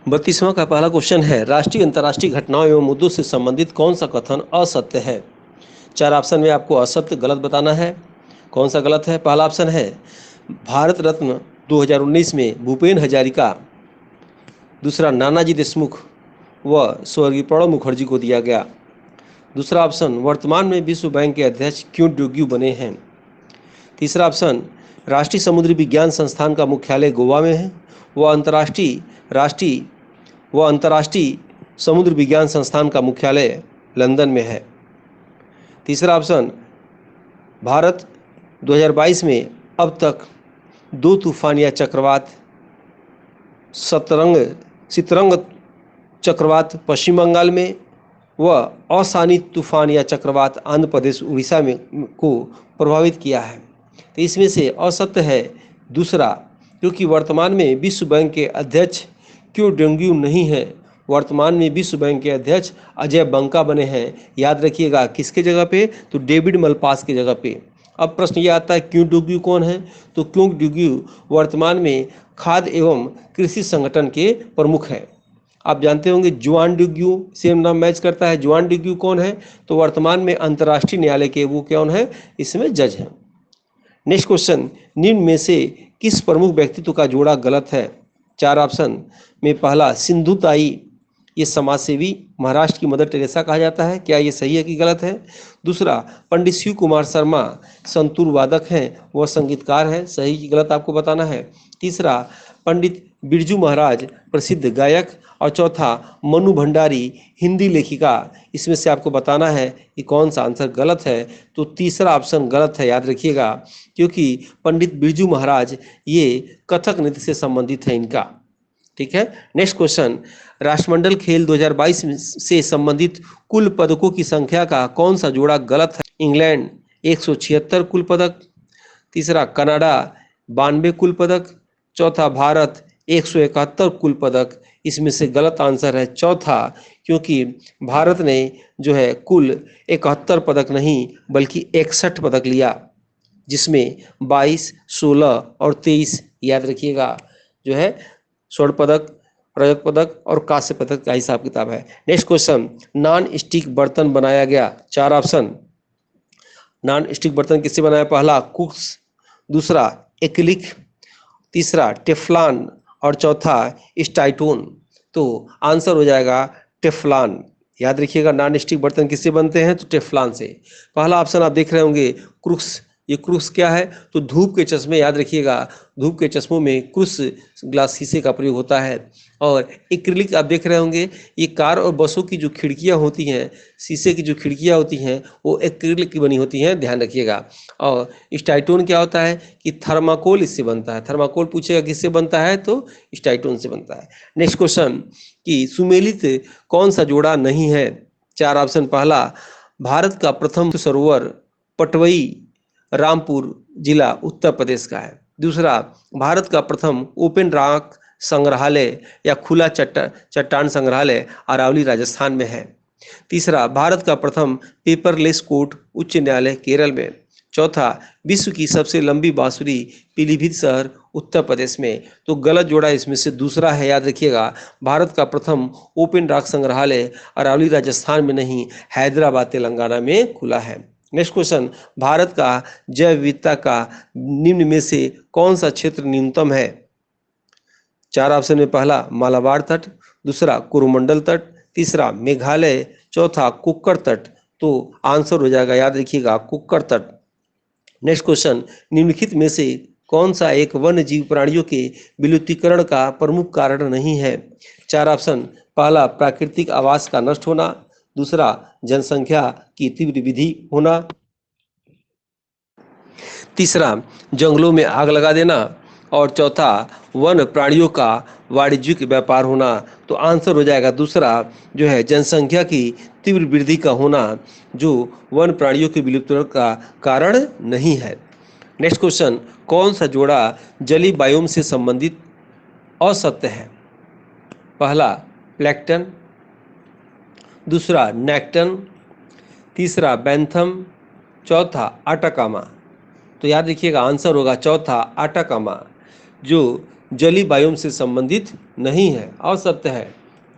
32वां का पहला क्वेश्चन है, राष्ट्रीय अंतर्राष्ट्रीय घटनाओं एवं मुद्दों से संबंधित कौन सा कथन असत्य है। चार ऑप्शन में आपको असत्य गलत बताना है। कौन सा गलत है? पहला ऑप्शन है, भारत रत्न 2019 में भूपेन हजारिका, दूसरा नानाजी देशमुख व स्वर्गीय प्रणब मुखर्जी को दिया गया। दूसरा ऑप्शन, वर्तमान में विश्व बैंक के अध्यक्ष क्यों ड्यूग्यू बने हैं। तीसरा ऑप्शन, राष्ट्रीय समुद्री विज्ञान संस्थान का मुख्यालय गोवा में है, वह अंतर्राष्ट्रीय समुद्र विज्ञान संस्थान का मुख्यालय लंदन में है। तीसरा ऑप्शन, भारत 2022 में अब तक 2 तूफान या चक्रवात, सितरंग चक्रवात पश्चिम बंगाल में व असानी तूफान या चक्रवात आंध्र प्रदेश उड़ीसा में को प्रभावित किया है। तो इसमें से असत्य है दूसरा, क्योंकि वर्तमान में विश्व बैंक के अध्यक्ष क्यों ड्यूग्यू नहीं है। वर्तमान में विश्व बैंक के अध्यक्ष अजय बंका बने हैं। याद रखिएगा किसके जगह पे? तो डेविड मलपास की जगह पे। अब प्रश्न ये आता है क्यों ड्यूग्यू कौन है? तो क्यों ड्यूग्यू वर्तमान में खाद्य एवं कृषि संगठन के प्रमुख हैं। आप जानते होंगे जुआन ड्यूग्यू, सेम नाम मैच करता है। जुआन ड्यूग्यू कौन है? तो वर्तमान में अंतर्राष्ट्रीय न्यायालय के वो कौन है? इसमें जज हैं। नेक्स्ट क्वेश्चन, निम्न में से किस प्रमुख व्यक्तित्व का जोड़ा गलत है। चार ऑप्शन में पहला, सिंधु ताई, ये समाज सेवी, महाराष्ट्र की मदर टेरेसा कहा जाता है। क्या ये सही है कि गलत है? दूसरा, पंडित शिव कुमार शर्मा संतूर वादक हैं, वह संगीतकार हैं। सही कि गलत आपको बताना है। तीसरा, पंडित बिरजू महाराज प्रसिद्ध गायक। और चौथा, मनु भंडारी हिंदी लेखिका। इसमें से आपको बताना है कि कौन सा आंसर गलत है। तो तीसरा ऑप्शन गलत है, याद रखिएगा, क्योंकि पंडित बिरजू महाराज ये कथक नृत्य से संबंधित है इनका। ठीक है। नेक्स्ट क्वेश्चन, राष्ट्रमंडल खेल 2022 से संबंधित कुल पदकों की संख्या का कौन सा जोड़ा गलत है। इंग्लैंड 176 कुल पदक, तीसरा कनाडा 92 कुल पदक, चौथा भारत 171 कुल पदक। इसमें से गलत आंसर है चौथा, क्योंकि भारत ने जो है कुल 71 पदक नहीं बल्कि 61 पदक लिया, जिसमें 22, 16 और 23 याद रखिएगा जो है स्वर्ण पदक, रजत पदक और कांस्य पदक का हिसाब किताब है। नेक्स्ट क्वेश्चन, नॉन स्टिक बर्तन बनाया गया। चार ऑप्शन, नॉन स्टिक बर्तन किससे बनाया? पहला, कुक्स, दूसरा एक्रिलिक, तीसरा टेफ्लॉन और चौथा स्टाइटोन। तो आंसर हो जाएगा टेफ्लॉन। याद रखिएगा नॉन स्टिक बर्तन किससे बनते हैं? तो टेफ्लॉन से। पहला ऑप्शन आप देख रहे होंगे क्रूक्स। ये क्रूक्स क्या है? तो धूप के चश्मे, याद रखिएगा धूप के चश्मों में क्रूक्स ग्लास शीशे का प्रयोग होता है। और एक्रिलिक आप देख रहे होंगे, ये कार और बसों की जो खिड़कियां होती हैं, शीशे की जो खिड़कियां होती हैं वो एक्रिलिक की बनी होती हैं, ध्यान रखिएगा। और स्टाइटोन क्या होता है कि थर्माकोल इससे बनता है। थर्माकोल पूछेगा किससे बनता है? तो स्टाइटोन से बनता है। नेक्स्ट क्वेश्चन, कि सुमेलित कौन सा जोड़ा नहीं है। चार ऑप्शन, पहला, भारत का प्रथम सरोवर पटवई रामपुर जिला उत्तर प्रदेश का है। दूसरा, भारत का प्रथम ओपन रॉक संग्रहालय या खुला चट्टान संग्रहालय अरावली राजस्थान में है। तीसरा, भारत का प्रथम पेपरलेस कोर्ट उच्च न्यायालय केरल में। चौथा, विश्व की सबसे लंबी बांसुरी पीलीभीत शहर उत्तर प्रदेश में। तो गलत जोड़ा इसमें से दूसरा है, याद रखिएगा भारत का प्रथम ओपन रॉक संग्रहालय अरावली राजस्थान में नहीं, हैदराबाद तेलंगाना में खुला है। नेक्स्ट क्वेश्चन, भारत का जैव विविधता का निम्न में से कौन सा क्षेत्र न्यूनतम है। चार ऑप्शन में पहला, मालाबार तट, दूसरा कोरोमंडल तट, तीसरा मेघालय, चौथा कुक्कर तट। तो आंसर हो जाएगा, याद रखिएगा, कुक्कर तट। नेक्स्ट क्वेश्चन, निम्नलिखित में से कौन सा एक वन्य जीव प्राणियों के विलुप्तीकरण का प्रमुख कारण नहीं है। चार ऑप्शन, पहला, प्राकृतिक आवास का नष्ट होना, दूसरा, जनसंख्या की तीव्र वृद्धि होना, तीसरा, जंगलों में आग लगा देना, और चौथा, वन प्राणियों का वाणिज्यिक व्यापार होना। तो आंसर हो जाएगा दूसरा, जो है जनसंख्या की तीव्र वृद्धि का होना, जो वन प्राणियों के विलुप्तीकरण का कारण नहीं है। नेक्स्ट क्वेश्चन, कौन सा जोड़ा जलीय बायोम से संबंधित असत्य है। पहला, प्लैंकटन, दूसरा नेक्टन, तीसरा बैंथम, चौथा आटाकामा। तो याद रखिएगा आंसर होगा चौथा आटाकामा, जो जलीय बायोम से संबंधित नहीं है, असत्य है।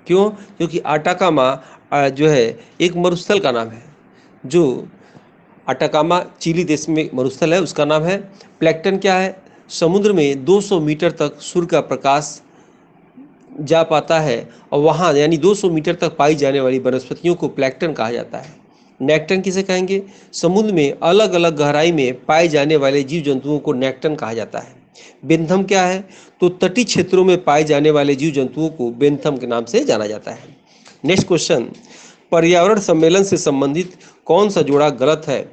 क्यों? क्योंकि अटाकामा जो है एक मरुस्थल का नाम है। जो अटाकामा चिली देश में मरुस्थल है उसका नाम है। प्लैंकटन क्या है? समुद्र में 200 मीटर तक सूर्य का प्रकाश जा पाता है और वहाँ यानी 200 मीटर तक पाई जाने वाली वनस्पतियों को प्लैंकटन कहा जाता है। नेक्टन किसे कहेंगे? समुद्र में अलग अलग गहराई में पाए जाने वाले जीव जंतुओं को नेक्टन कहा जाता है। बेंथम क्या है? तो तटीय क्षेत्रों में पाए जाने वाले जीव जंतुओं को बेंथम के नाम से जाना जाता है। नेक्स्ट क्वेश्चन, पर्यावरण सम्मेलन से संबंधित कौन सा जोड़ा गलत है?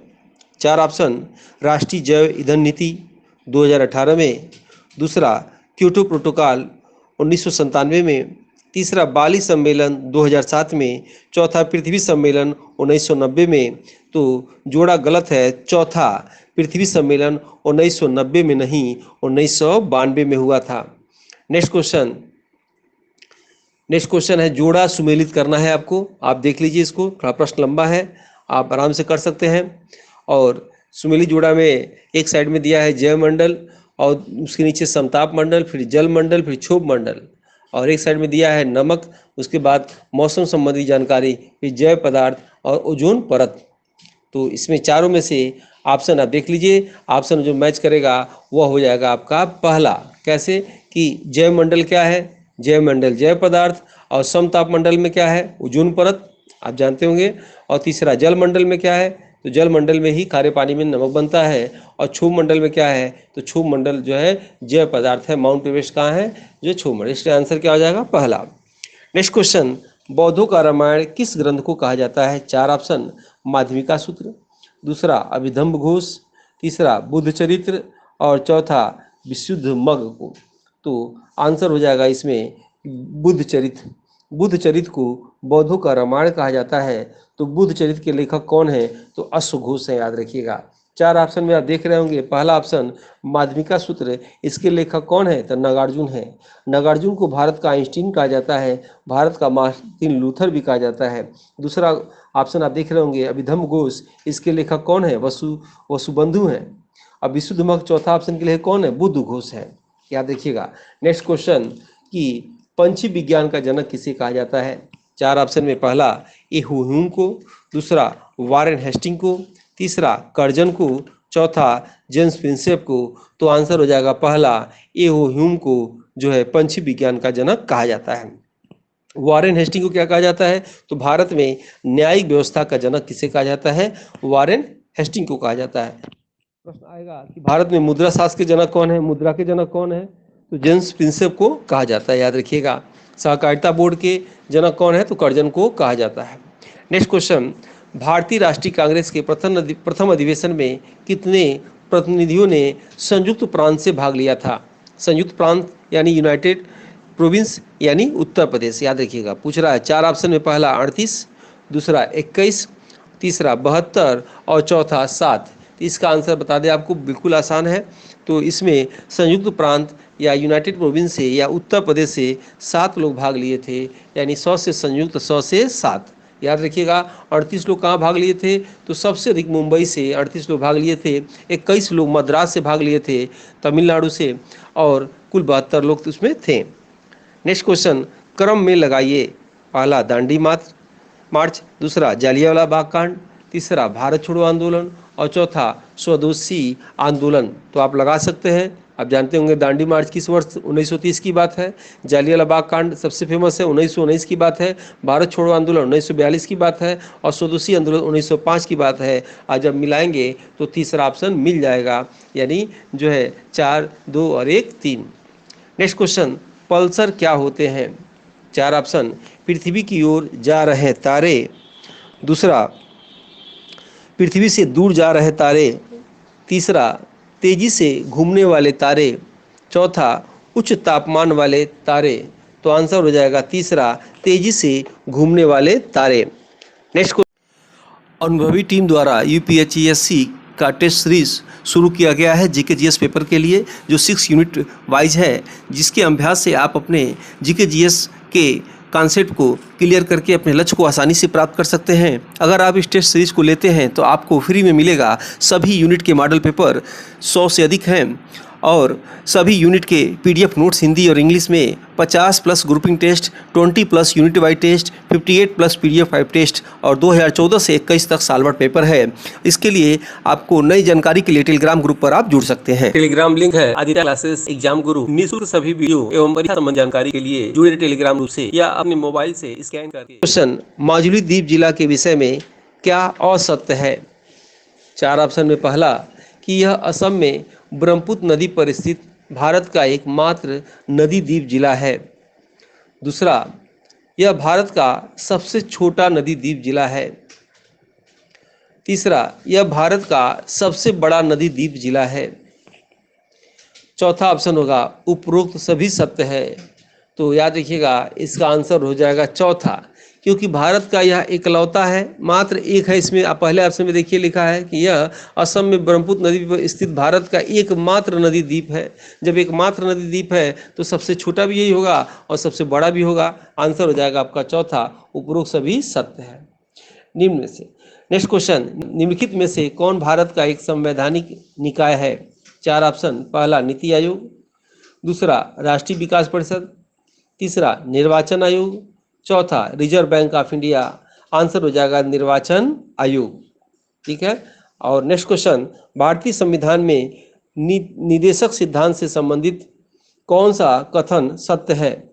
4 ऑप्शन, राष्ट्रीय जैव ईंधन नीति 2018 में, दूसरा क्योटो प्रोटोकॉल 1997 में, तीसरा बाली सम्मेलन 2007 में, चौथा पृथ्वी सम्मेलन 1990 में। तो जोड़ा गलत है, चौथा पृथ्वी सम्मेलन 1990 में नहीं 1992 में हुआ था। नेक्स्ट क्वेश्चन है, जोड़ा सुमेलित करना है आपको। आप देख लीजिए इसको, थोड़ा प्रश्न लंबा है, आप आराम से कर सकते हैं। और सुमेलित जोड़ा में एक साइड में दिया है जैव मंडल और उसके नीचे समताप मंडल, फिर जल मंडल, फिर क्षोभ मंडल, और एक साइड में दिया है नमक, उसके बाद मौसम संबंधी जानकारी, फिर जैव पदार्थ और ओजोन परत। तो इसमें चारों में से ऑप्शन आप देख लीजिए, ऑप्शन जो मैच करेगा वह हो जाएगा आपका पहला। कैसे कि जैव मंडल क्या है? जैव मंडल जैव पदार्थ, और समताप मंडल में क्या है? ओजोन परत, आप जानते होंगे। और तीसरा जल मंडल में क्या है? तो जल मंडल में ही खारे पानी में नमक बनता है। और क्षोभ मंडल में क्या है? तो क्षोभ मंडल जो है जैव पदार्थ है। माउंट एवरेस्ट कहाँ है? जो क्षोभ मंडल। इसका आंसर क्या हो जाएगा? पहला। नेक्स्ट क्वेश्चन, बौद्धों का रामायण किस ग्रंथ को कहा जाता है? 4 ऑप्शन, माध्यमिका सूत्र, दूसरा अभिधम्म घोष, तीसरा बुद्ध चरित्र, और चौथा विशुद्धमग्ग को। तो आंसर हो जाएगा इसमें बुद्ध चरित्र। बुद्ध चरित्र को बौद्धों का रामायण कहा जाता है। तो बुद्ध चरित्र के लेखक कौन है? तो अश्वघोष है, याद रखिएगा। 4 ऑप्शन में आप देख रहे होंगे, पहला ऑप्शन माध्यमिका सूत्र, इसके लेखक कौन है? तो नागार्जुन है। नागार्जुन को भारत का आइंस्टीन कहा जाता है, भारत का मार्टिन लूथर भी कहा जाता है। दूसरा ऑप्शन आप देख रहे होंगे अभिधम्म घोष, इसके लेखक कौन है? वसुबंधु हैं। अब विशुद्धमग्ग चौथा ऑप्शन के लिए कौन है? बुद्ध घोष है, याद रखिएगा। नेक्स्ट क्वेश्चन कि पंछी विज्ञान का जनक किसे कहा जाता है? 4 ऑप्शन में पहला ए ह्यूम को, दूसरा वारेन हेस्टिंग को, तीसरा कर्जन को, चौथा जेम्स प्रिंसेप को। तो आंसर हो जाएगा पहला ए ह्यूम को जो है पंछी विज्ञान का जनक कहा जाता है। वारेन हेस्टिंग को क्या कहा जाता है? तो भारत में न्यायिक व्यवस्था का जनक किसे कहा जाता है? वारेन हेस्टिंग को कहा जाता है। प्रश्न आएगा कि भारत में मुद्रा शास्त्र के जनक कौन है? मुद्रा के जनक कौन है? तो जेम्स प्रिंसेप को कहा जाता है, याद रखिएगा। सहकारिता बोर्ड के जनक कौन है? तो कर्जन को कहा जाता है। नेक्स्ट क्वेश्चन, भारतीय राष्ट्रीय कांग्रेस के प्रथम अधिवेशन में कितने प्रतिनिधियों ने संयुक्त प्रांत से भाग लिया था? संयुक्त प्रांत यानी यूनाइटेड प्रोविंस यानी उत्तर प्रदेश, याद रखिएगा। पूछ रहा है 4 ऑप्शन में पहला 38, दूसरा 21, तीसरा 72 और चौथा 7। इसका आंसर बता दें आपको, बिल्कुल आसान है। तो इसमें संयुक्त प्रांत या यूनाइटेड प्रोविंस से या उत्तर प्रदेश से 7 लोग भाग लिए थे, यानी 100 से संयुक्त 100 से 7, याद रखिएगा। 38 लोग कहाँ भाग लिए थे? तो सबसे अधिक मुंबई से 38 लोग भाग लिए थे, 21 लोग मद्रास से भाग लिए थे, तमिलनाडु से, और कुल 72 लोग तो उसमें थे। नेक्स्ट क्वेश्चन, क्रम में लगाइए। पहला दांडी मार्च, दूसरा जालियांवाला बाग कांड, तीसरा भारत छोड़ो आंदोलन और चौथा स्वदेशी आंदोलन। तो आप लगा सकते हैं। आप जानते होंगे दांडी मार्च किस वर्ष 1930 की बात है, जालियांवाला बाग कांड सबसे फेमस है 1919 की बात है, भारत छोड़ो आंदोलन 1942 की बात है और स्वदेशी आंदोलन 1905 की बात है। आज जब मिलाएंगे तो तीसरा ऑप्शन मिल जाएगा, यानी जो है 4, 2 और 1, 3। नेक्स्ट क्वेश्चन, पल्सर क्या होते हैं? 4 ऑप्शन, पृथ्वी की ओर जा रहे तारे, दूसरा पृथ्वी से दूर जा रहे तारे, तीसरा तेजी से घूमने वाले तारे, चौथा उच्च तापमान वाले तारे। तो आंसर हो जाएगा तीसरा तेजी से घूमने वाले तारे। नेक्स्ट, अनुभवी टीम द्वारा यूपीएचईएससी का टेस्ट सीरीज शुरू किया गया है जीके जीएस पेपर के लिए, जो 6 यूनिट वाइज है, जिसके अभ्यास से आप अपने जीके जीएस के कॉन्सेप्ट को क्लियर करके अपने लक्ष्य को आसानी से प्राप्त कर सकते हैं। अगर आप इस टेस्ट सीरीज को लेते हैं तो आपको फ्री में मिलेगा सभी यूनिट के मॉडल पेपर, 100 से अधिक हैं, और सभी यूनिट के पीडीएफ नोट्स हिंदी और इंग्लिश में 50 plus grouping test, 20 plus unit wise test, 58 plus PDF 5 test और 2014 से 21 तक साल भर पेपर है। इसके लिए आपको नई जानकारी के लिए टेलीग्राम ग्रुप पर आप जुड़ सकते हैं। टेलीग्राम लिंक है आदित्य क्लासेस एग्जाम गुरु। निःशुल्क सभी वीडियो एवं परीक्षा संबंधी जानकारी के लिए जुड़े टेलीग्राम ग्रुप से या अपने मोबाइल से स्कैन करके। क्वेश्चन, माजुली द्वीप जिला के विषय में क्या असत्य है? 4 ऑप्शन में पहला कि यह असम में ब्रह्मपुत्र नदी पर स्थित भारत का एकमात्र नदी द्वीप जिला है। दूसरा, यह भारत का सबसे छोटा नदी द्वीप जिला है। तीसरा, यह भारत का सबसे बड़ा नदी द्वीप जिला है। चौथा ऑप्शन होगा उपरोक्त सभी सत्य है। तो याद रखिएगा इसका आंसर हो जाएगा चौथा, क्योंकि भारत का यह इकलौता है, मात्र एक है। इसमें पहले ऑप्शन में देखिए लिखा है कि यह असम में ब्रह्मपुत्र नदी पर स्थित भारत का एकमात्र नदी द्वीप है। जब एकमात्र नदी द्वीप है तो सबसे छोटा भी यही होगा और सबसे बड़ा भी होगा। आंसर हो जाएगा आपका चौथा, उपरोक्त सभी सत्य है। निम्न में से नेक्स्ट क्वेश्चन, निम्नलिखित में से कौन भारत का एक संवैधानिक निकाय है? 4 ऑप्शन, पहला नीति आयोग, दूसरा राष्ट्रीय विकास परिषद, तीसरा निर्वाचन आयोग, चौथा reserve bank of India. Answer हो जाएगा निर्वाचन आयोग। ठीक है। और नेक्स्ट क्वेश्चन, भारतीय संविधान में निदेशक सिद्धांत से संबंधित कौन सा कथन सत्य है?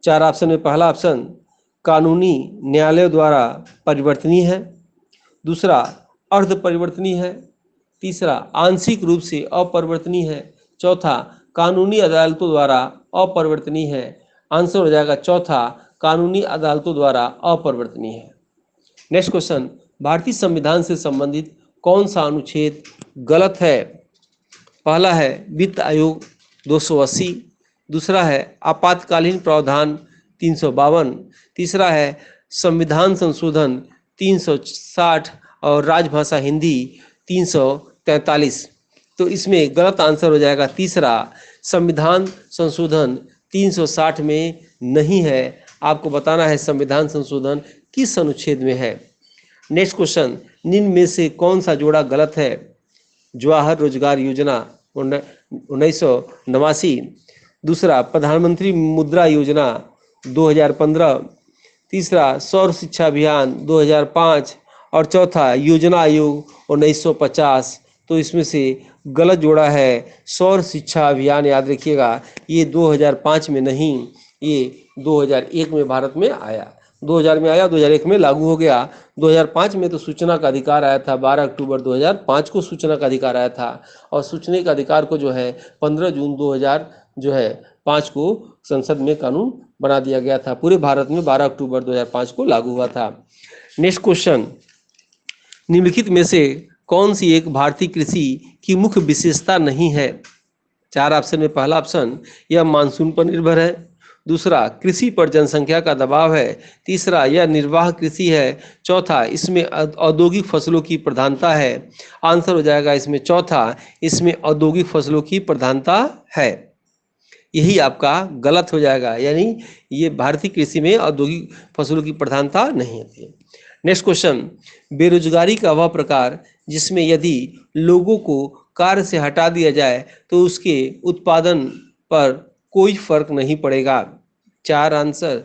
4 ऑप्शन में पहला ऑप्शन कानूनी न्यायालय द्वारा परिवर्तनीय है, दूसरा अर्ध परिवर्तनीय है, तीसरा आंशिक रूप से अपरिवर्तनीय है, चौथा कानूनी अदालतों द्वारा अपरिवर्तनीय है। आंसर हो जाएगा चौथा, कानूनी अदालतों द्वारा अपरिवर्तनीय है। नेक्स्ट क्वेश्चन, भारतीय संविधान से संबंधित कौन सा अनुच्छेद गलत है? पहला है वित्त आयोग 280, दूसरा है आपातकालीन प्रावधान 352, तीसरा है संविधान संशोधन 360 और राजभाषा हिंदी 343। तो इसमें गलत आंसर हो जाएगा तीसरा, संविधान संशोधन 360 में नहीं है। आपको बताना है संविधान संशोधन किस अनुच्छेद में है। नेक्स्ट क्वेश्चन, निम्न में से कौन सा जोड़ा गलत है? जवाहर रोजगार योजना 1989, दूसरा प्रधानमंत्री मुद्रा योजना 2015, तीसरा सौर शिक्षा अभियान 2005 और चौथा योजना आयोग 1950। तो इसमें से गलत जोड़ा है सौर शिक्षा अभियान। याद रखिएगा ये 2005 में नहीं, ये 2001 में भारत में आया। 2000 में आया, 2001 में लागू हो गया। 2005 में तो सूचना का अधिकार आया था, 12 अक्टूबर 2005 को सूचना का अधिकार आया था और सूचना का अधिकार को जो है 15 जून 2005 को संसद में कानून बना दिया गया था। पूरे भारत में 12 अक्टूबर 2005 को लागू हुआ था। नेक्स्ट क्वेश्चन, निम्नलिखित में से कौन सी एक भारतीय कृषि की मुख्य विशेषता नहीं है? 4 ऑप्शन में पहला ऑप्शन यह मानसून पर निर्भर है, दूसरा कृषि पर जनसंख्या का दबाव है, तीसरा यह निर्वाह कृषि है, चौथा इसमें औद्योगिक फसलों की प्रधानता है। आंसर हो जाएगा इसमें चौथा, इसमें औद्योगिक फसलों की प्रधानता है। यही आपका गलत हो जाएगा, यानी ये भारतीय कृषि में औद्योगिक फसलों की प्रधानता नहीं होती। नेक्स्ट क्वेश्चन, बेरोजगारी का वह प्रकार जिसमें यदि लोगों को कार्य से हटा दिया जाए तो उसके उत्पादन पर कोई फर्क नहीं पड़ेगा। 4 आंसर,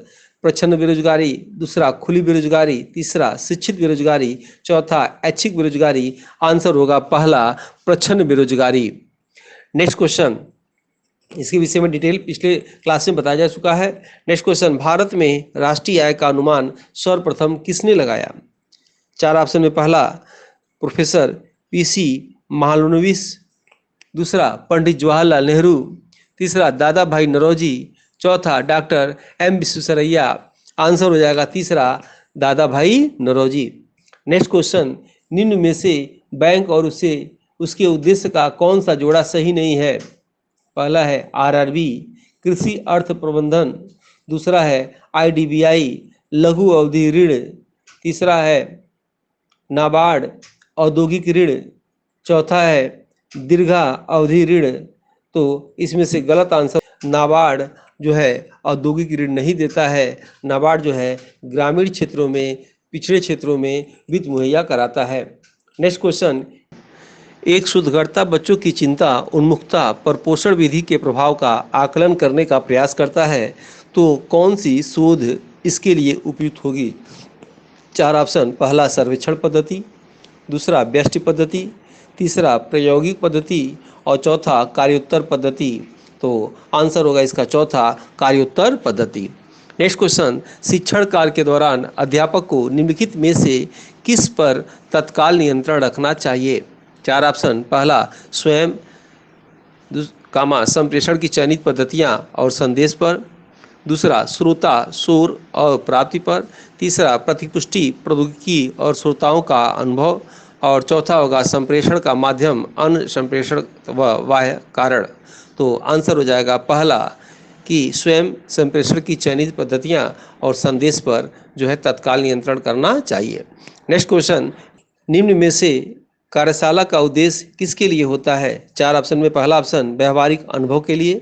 प्रच्छन्न बेरोजगारी, दूसरा खुली बेरोजगारी, तीसरा शिक्षित बेरोजगारी, चौथा ऐच्छिक बेरोजगारी। आंसर होगा पहला, प्रच्छन्न बेरोजगारी। नेक्स्ट क्वेश्चन, इसके विषय में डिटेल पिछले क्लास में बताया जा चुका है। नेक्स्ट क्वेश्चन, भारत में राष्ट्रीय आय का अनुमान सर्वप्रथम किसने लगाया? 4 ऑप्शन में पहला प्रोफेसर पीसी महालनोबिस, दूसरा पंडित जवाहरलाल नेहरू, तीसरा दादा भाई नौरोजी, चौथा डॉक्टर एम विश्वेश्वरैया। आंसर हो जाएगा तीसरा, दादा भाई नौरोजी। नेक्स्ट क्वेश्चन, निम्न में से बैंक और उसके उद्देश्य का कौन सा जोड़ा सही नहीं है? पहला है आरआरबी कृषि अर्थ प्रबंधन, दूसरा है आईडीबीआई लघु अवधि ऋण, तीसरा है नाबार्ड औद्योगिक ऋण, चौथा है दीर्घा अवधि ऋण। तो इसमें से गलत आंसर, नाबार्ड जो है औद्योगिक ऋण नहीं देता है। नाबार्ड जो है ग्रामीण क्षेत्रों में, पिछड़े क्षेत्रों में वित्त मुहैया कराता है। नेक्स्ट क्वेश्चन, एक शोधकर्ता बच्चों की चिंता, उन्मुखता पर पोषण विधि के प्रभाव का आकलन करने का प्रयास करता है, तो कौन सी शोध इसके लिए उपयुक्त होगी? चार ऑप्शन। पहला सर्वेक्षण पद्धति, दूसरा व्यष्टि पद्धति, तीसरा प्रायोगिक पद्धति और चौथा कार्योत्तर पद्धति। तो आंसर होगा इसका चौथा, कार्योत्तर पद्धति। नेक्स्ट क्वेश्चन, शिक्षण कार्य के दौरान अध्यापक को निम्नलिखित में से किस पर तत्काल नियंत्रण रखना चाहिए? चार ऑप्शन। पहला स्वयं संप्रेषण की चयनित पद्धतियां और संदेश पर, दूसरा श्रोता शोर और प्राप्ति पर, तीसरा प्रतिपुष्टि प्रौद्योगिकी और श्रोताओं का अनुभव, और चौथा होगा संप्रेषण का माध्यम, अन्य संप्रेषण व बाह्य कारण। तो आंसर हो जाएगा पहला कि स्वयं संप्रेषण की चयनित पद्धतियां और संदेश पर जो है तत्काल नियंत्रण करना चाहिए। नेक्स्ट क्वेश्चन, निम्न में से कार्यशाला का उद्देश्य किसके लिए होता है? चार ऑप्शन में पहला ऑप्शन व्यावहारिक अनुभव के लिए,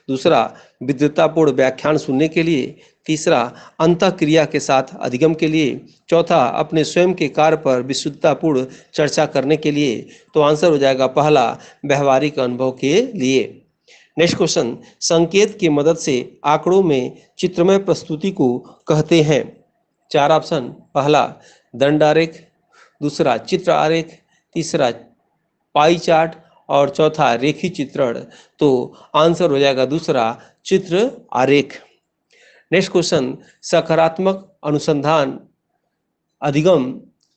दूसरा विद्वतापूर्ण व्याख्यान सुनने के लिए, तीसरा अंतःक्रिया के साथ अधिगम के लिए, चौथा अपने स्वयं के कार्य पर विशुद्धतापूर्ण चर्चा करने के लिए। तो आंसर हो जाएगा पहला, व्यावहारिक अनुभव के लिए। नेक्स्ट क्वेश्चन, संकेत की मदद से आंकड़ों में चित्रमय प्रस्तुति को कहते हैं? चार ऑप्शन। पहला दंड आरेख, दूसरा चित्र आरेख, तीसरा पाई चार्ट और चौथा रेखी चित्रण। तो आंसर हो जाएगा दूसरा, चित्र आरेख। नेक्स्ट क्वेश्चन, सकारात्मक अनुसंधान अधिगम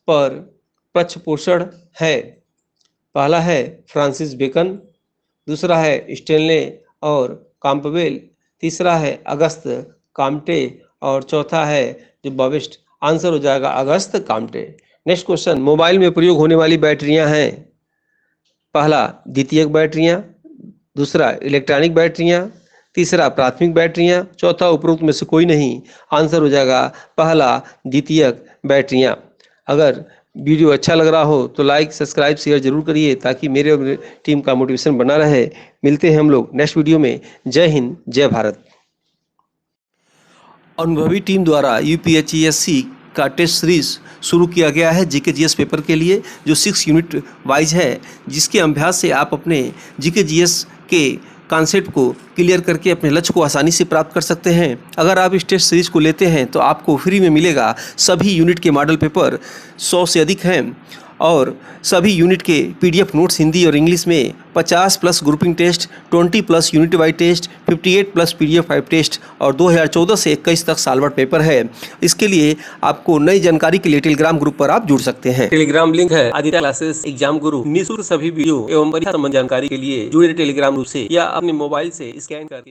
पर पृष्ठपोषण है? पहला है फ्रांसिस बेकन, दूसरा है स्टेनले और काम्पबेल, तीसरा है अगस्त काम्टे और चौथा है जो बॉबिस्ट। आंसर हो जाएगा Auguste Comte. Next question, mobile में प्रयोग होने वाली बैटरियां हैं? पहला द्वितीयक बैटरियां, दूसरा इलेक्ट्रॉनिक बैटरियां, तीसरा प्राथमिक बैटरियां, चौथा उपरोक्त में से कोई नहीं। आंसर हो जाएगा पहला, द्वितीयक बैटरियां। अगर वीडियो अच्छा लग रहा हो तो लाइक सब्सक्राइब शेयर जरूर करिए ताकि मेरे और टीम का मोटिवेशन बना रहे। मिलते हैं हम लोग नेक्स्ट वीडियो में। जय हिंद, जय भारत। अनुभवी टीम द्वारा यूपीएचईएससी का टेस्ट सीरीज शुरू किया गया है जीके जीएस पेपर के लिए, जो 6 यूनिट वाइज है, जिसके अभ्यास से आप अपने जीके जीएस के कॉन्सेप्ट को क्लियर करके अपने लक्ष्य को आसानी से प्राप्त कर सकते हैं। अगर आप इस टेस्ट सीरीज को लेते हैं तो आपको फ्री में मिलेगा सभी यूनिट के मॉडल पेपर, 100 से अधिक हैं, और सभी यूनिट के पीडीएफ नोट्स हिंदी और इंग्लिश में, 50+ grouping test, 20+ unit wise test, 58+ PDF 5 test और 2014 से 21 तक सालभर पेपर है। इसके लिए आपको नई जानकारी के लिए टेलीग्राम ग्रुप पर आप जुड़ सकते हैं। टेलीग्राम लिंक है आदित्य क्लासेस एग्जाम गुरु। निःशुल्क सभी वीडियो एवं परीक्षा संबंधी जानकारी के लिए जुड़े टेलीग्राम ग्रुप से या अपने मोबाइल से स्कैन करके